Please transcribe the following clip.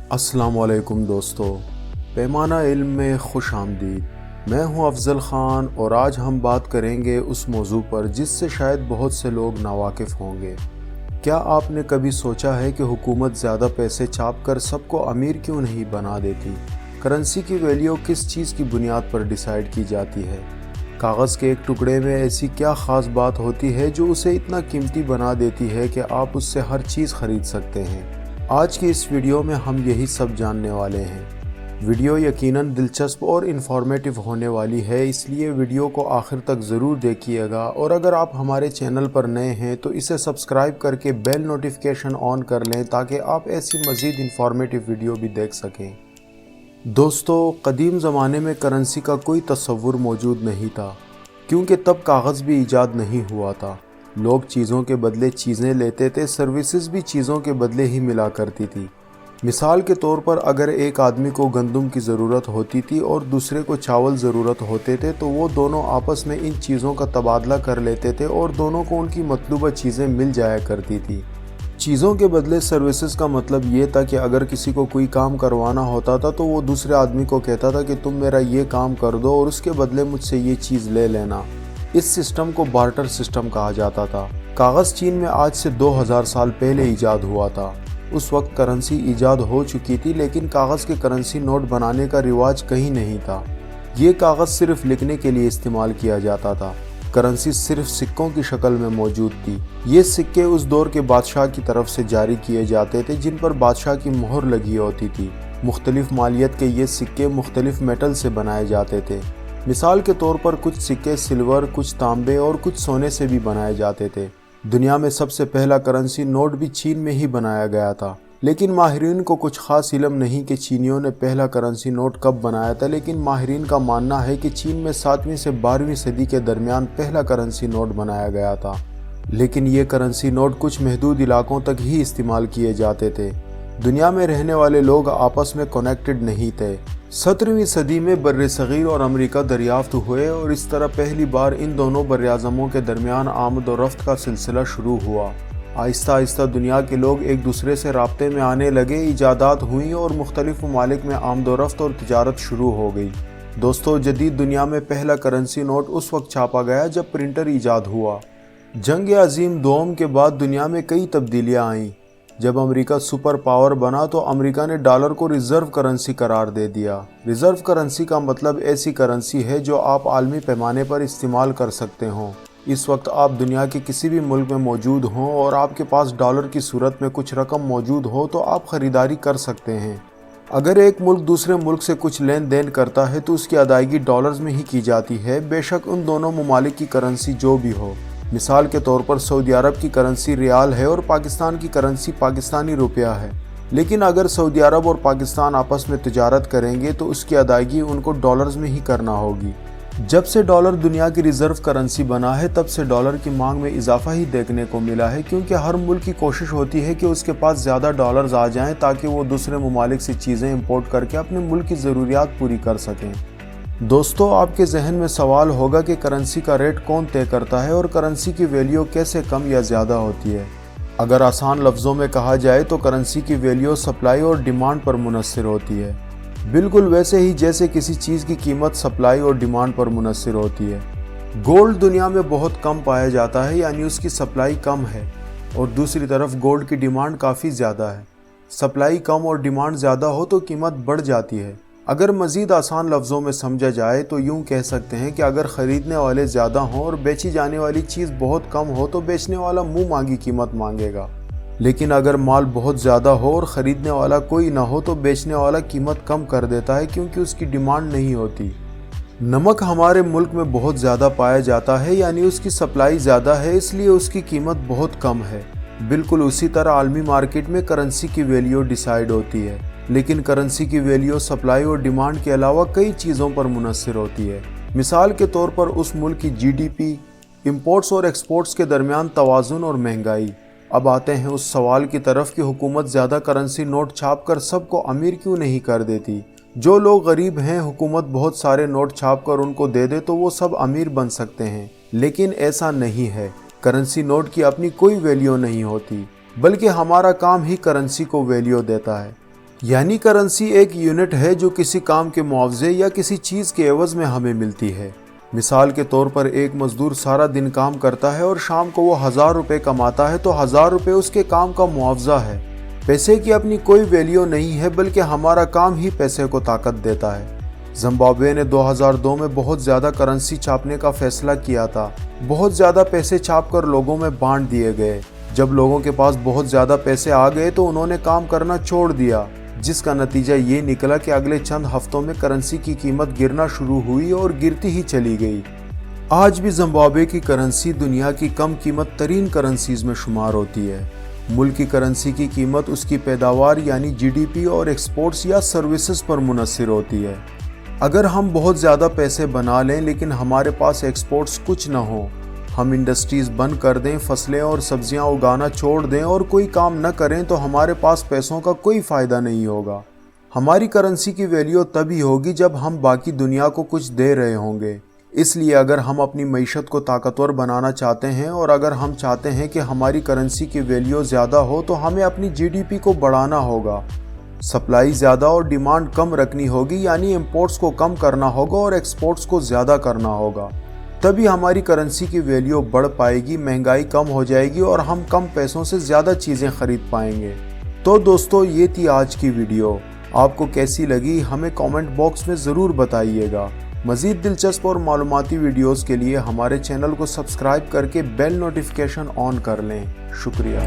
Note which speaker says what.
Speaker 1: अस्सलाम वालेकुम दोस्तों, पैमाना इल्म में खुश आमदीद। मैं हूं अफजल ख़ान और आज हम बात करेंगे उस मौजू पर जिससे शायद बहुत से लोग नावाकिफ़ होंगे। क्या आपने कभी सोचा है कि हुकूमत ज़्यादा पैसे छाप कर सबको अमीर क्यों नहीं बना देती? करेंसी की वैल्यू किस चीज़ की बुनियाद पर डिसाइड की जाती है? कागज़ के एक टुकड़े में ऐसी क्या ख़ास बात होती है जो उसे इतना कीमती बना देती है कि आप उससे हर चीज़ ख़रीद सकते हैं? आज की इस वीडियो में हम यही सब जानने वाले हैं। वीडियो यकीनन दिलचस्प और इन्फॉर्मेटिव होने वाली है, इसलिए वीडियो को आखिर तक ज़रूर देखिएगा और अगर आप हमारे चैनल पर नए हैं तो इसे सब्सक्राइब करके बेल नोटिफिकेशन ऑन कर लें ताकि आप ऐसी मज़ीद इन्फॉर्मेटिव वीडियो भी देख सकें। दोस्तों, कदीम ज़माने में करेंसी का कोई तस्वुर मौजूद नहीं था, क्योंकि तब कागज़ भी ईजाद नहीं हुआ था। लोग चीज़ों के बदले चीज़ें लेते थे, सर्विसेज भी चीज़ों के बदले ही मिला करती थी। मिसाल के तौर पर अगर एक आदमी को गंदम की ज़रूरत होती थी और दूसरे को चावल ज़रूरत होते थे तो वो दोनों आपस में इन चीज़ों का तबादला कर लेते थे और दोनों को उनकी मतलूबा चीज़ें मिल जाया करती थी। चीज़ों के बदले सर्विसेज का मतलब ये था कि अगर किसी को कोई काम करवाना होता था तो वो दूसरे आदमी को कहता था कि तुम मेरा ये काम कर दो और उसके बदले मुझसे ये चीज़ ले लेना। इस सिस्टम को बार्टर सिस्टम कहा जाता था। कागज़ चीन में आज से 2000 साल पहले ईजाद हुआ था। उस वक्त करेंसी ईजाद हो चुकी थी, लेकिन कागज़ के करेंसी नोट बनाने का रिवाज कहीं नहीं था। ये कागज़ सिर्फ लिखने के लिए इस्तेमाल किया जाता था। करेंसी सिर्फ सिक्कों की शक्ल में मौजूद थी। ये सिक्के उस दौर के बादशाह की तरफ से जारी किए जाते थे जिन पर बादशाह की मोहर लगी होती थी। मुख्तलिफ मालियत के ये सिक्के मुख्तलिफ मेटल से बनाए जाते थे। मिसाल के तौर पर कुछ सिक्के सिल्वर, कुछ तांबे और कुछ सोने से भी बनाए जाते थे। दुनिया में सबसे पहला करेंसी नोट भी चीन में ही बनाया गया था, लेकिन माहिरीन को कुछ खास इल्म नहीं कि चीनियों ने पहला करेंसी नोट कब बनाया था। लेकिन माहिरीन का मानना है कि चीन में 7वीं से 12वीं सदी के दरमियान पहला करेंसी नोट बनाया गया था, लेकिन ये करेंसी नोट कुछ महदूद इलाकों तक ही इस्तेमाल किए जाते थे। दुनिया में रहने वाले लोग आपस में कनेक्टेड नहीं थे। 17वीं सदी में बर्र-ए-सग़ीर और अमेरिका दरियाफ्त हुए और इस तरह पहली बार इन दोनों बर्र-ए-आज़मों के दरमियान आमद और रफ्त का सिलसिला शुरू हुआ। आहिस्ता आहिस्ता दुनिया के लोग एक दूसरे से राब्ते में आने लगे, इजादात हुई और मुख्तलिफ ममालिक में आमद और रफ्त और तिजारत शुरू हो गई। दोस्तों, जदीद दुनिया में पहला करेंसी नोट उस वक्त छापा गया जब प्रिंटर ईजाद हुआ। जंग अज़ीम दोम के बाद दुनिया में कई तब्दीलियाँ आईं। जब अमेरिका सुपर पावर बना तो अमेरिका ने डॉलर को रिज़र्व करेंसी करार दे दिया। रिज़र्व करेंसी का मतलब ऐसी करेंसी है जो आप आलमी पैमाने पर इस्तेमाल कर सकते हों। इस वक्त आप दुनिया के किसी भी मुल्क में मौजूद हों और आपके पास डॉलर की सूरत में कुछ रकम मौजूद हो तो आप ख़रीदारी कर सकते हैं। अगर एक मुल्क दूसरे मुल्क से कुछ लेन देन करता है तो उसकी अदायगी डॉलर्स में ही की जाती है, बेशक उन दोनों ममालिक की करेंसी जो भी हो। मिसाल के तौर पर सऊदी अरब की करेंसी रियाल है और पाकिस्तान की करेंसी पाकिस्तानी रुपया है, लेकिन अगर सऊदी अरब और पाकिस्तान आपस में तिजारत करेंगे तो उसकी अदायगी उनको डॉलर्स में ही करना होगी। जब से डॉलर दुनिया की रिज़र्व करेंसी बना है तब से डॉलर की मांग में इजाफा ही देखने को मिला है, क्योंकि हर मुल्क की कोशिश होती है कि उसके पास ज़्यादा डॉलर्स आ जाएं ताकि वो दूसरे ममालिक से चीज़ें इंपोर्ट करके अपने मुल्क की ज़रूरियात पूरी कर सकें। दोस्तों, आपके जहन में सवाल होगा कि करेंसी का रेट कौन तय करता है और करेंसी की वैल्यू कैसे कम या ज़्यादा होती है। अगर आसान लफ्ज़ों में कहा जाए तो करेंसी की वैल्यू सप्लाई और डिमांड पर मुनस्सिर होती है, बिल्कुल वैसे ही जैसे किसी चीज़ की कीमत सप्लाई और डिमांड पर मुनस्सिर होती है। गोल्ड दुनिया में बहुत कम पाया जाता है, यानी उसकी सप्लाई कम है, और दूसरी तरफ गोल्ड की डिमांड काफ़ी ज़्यादा है। सप्लाई कम और डिमांड ज़्यादा हो तो कीमत बढ़ जाती है। अगर मज़ीद आसान लफ्ज़ों में समझा जाए तो यूँ कह सकते हैं कि अगर ख़रीदने वाले ज़्यादा हों और बेची जाने वाली चीज़ बहुत कम हो तो बेचने वाला मुँह मांगी कीमत मांगेगा, लेकिन अगर माल बहुत ज़्यादा हो और ख़रीदने वाला कोई ना हो तो बेचने वाला कीमत कम कर देता है, क्योंकि उसकी डिमांड नहीं होती। नमक हमारे मुल्क में बहुत ज़्यादा पाया जाता है, यानी उसकी सप्लाई ज़्यादा है, इसलिए उसकी कीमत बहुत कम है। बिल्कुल उसी तरह आलमी मार्केट में करेंसी की वैल्यू डिसाइड होती है, लेकिन करेंसी की वैल्यू सप्लाई और डिमांड के अलावा कई चीज़ों पर मुनस्सिर होती है। मिसाल के तौर पर उस मुल्क की जीडीपी, इंपोर्ट्स और एक्सपोर्ट्स के दरमियान तवाज़ुन और महंगाई। अब आते हैं उस सवाल की तरफ कि हुकूमत ज़्यादा करेंसी नोट छाप कर सबको अमीर क्यों नहीं कर देती। जो लोग गरीब हैं, हुकूमत बहुत सारे नोट छाप कर उनको दे दे तो वो सब अमीर बन सकते हैं, लेकिन ऐसा नहीं है। करेंसी नोट की अपनी कोई वैल्यू नहीं होती, बल्कि हमारा काम ही करेंसी को वैल्यू देता है। یعنی کرنسی ایک یونٹ ہے جو کسی کام کے معاوضے یا کسی چیز کے عوض میں ہمیں ملتی ہے۔ مثال کے طور پر ایک مزدور سارا دن کام کرتا ہے اور شام کو وہ 1000 روپے کماتا ہے تو 1000 روپے اس کے کام کا معاوضہ ہے۔ پیسے کی اپنی کوئی ویلیو نہیں ہے، بلکہ ہمارا کام ہی پیسے کو طاقت دیتا ہے۔ زمبابوے نے 2002 میں بہت زیادہ کرنسی چھاپنے کا فیصلہ کیا تھا۔ بہت زیادہ پیسے چھاپ کر لوگوں میں بانٹ دیے گئے۔ جب لوگوں کے پاس بہت زیادہ پیسے آ گئے تو انہوں نے کام کرنا چھوڑ دیا، جس کا نتیجہ یہ نکلا کہ اگلے چند ہفتوں میں کرنسی کی قیمت گرنا شروع ہوئی اور گرتی ہی چلی گئی۔ آج بھی زمبابوے کی کرنسی دنیا کی کم قیمت ترین کرنسیز میں شمار ہوتی ہے۔ ملک کی کرنسی کی قیمت اس کی پیداوار یعنی جی ڈی پی اور ایکسپورٹس یا سروسز پر منحصر ہوتی ہے۔ اگر ہم بہت زیادہ پیسے بنا لیں لیکن ہمارے پاس ایکسپورٹس کچھ نہ ہو، ہم انڈسٹریز بند کر دیں، فصلیں اور سبزیاں اگانا چھوڑ دیں اور کوئی کام نہ کریں تو ہمارے پاس پیسوں کا کوئی فائدہ نہیں ہوگا۔ ہماری کرنسی کی ویلیو تبھی ہوگی جب ہم باقی دنیا کو کچھ دے رہے ہوں گے۔ اس لیے اگر ہم اپنی معیشت کو طاقتور بنانا چاہتے ہیں اور اگر ہم چاہتے ہیں کہ ہماری کرنسی کی ویلیو زیادہ ہو تو ہمیں اپنی جی ڈی پی کو بڑھانا ہوگا، سپلائی زیادہ اور ڈیمانڈ کم رکھنی ہوگی، یعنی امپورٹس کو کم کرنا ہوگا اور ایکسپورٹس کو زیادہ کرنا ہوگا۔ تبھی ہماری کرنسی کی ویلیو بڑھ پائے گی، مہنگائی کم ہو جائے گی اور ہم کم پیسوں سے زیادہ چیزیں خرید پائیں گے۔ تو دوستو، یہ تھی آج کی ویڈیو۔ آپ کو کیسی لگی ہمیں کامنٹ باکس میں ضرور بتائیے گا۔ مزید دلچسپ اور معلوماتی ویڈیوز کے لیے ہمارے چینل کو سبسکرائب کر کے بیل نوٹیفیکیشن آن کر لیں۔ شکریہ۔